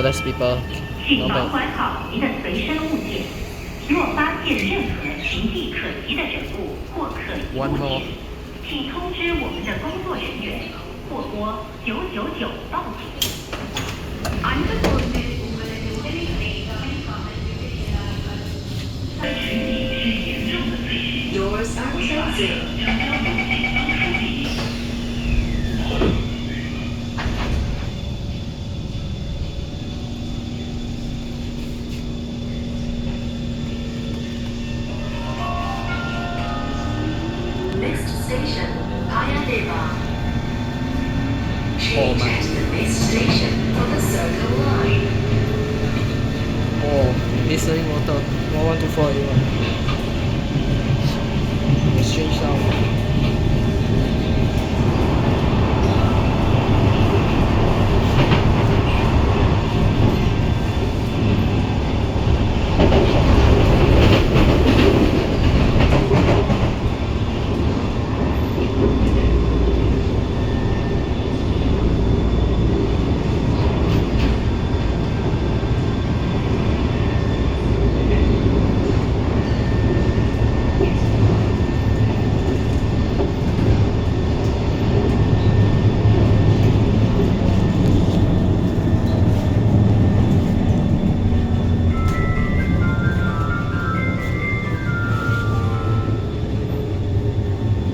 less people. 请 Not 保 bad. 管好您的随身物件。若发现任何形迹可疑的人物或可疑 One 物 more. 品，请通知我们的工作人员或拨999报警。Doors are closing. Next station, Paya Lebar. Change at the next station for the Circle Line. Oh, hissling water. 1124 A1. Strange sound.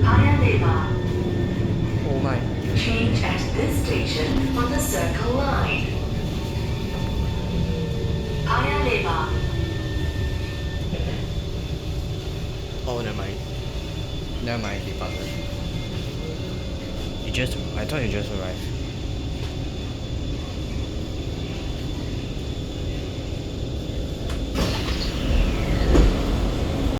Paya Lebar. Oh my. Change at this station on the Circle Line. Paya Lebar. Oh, never mind. Never mind, departed. I thought you just arrived.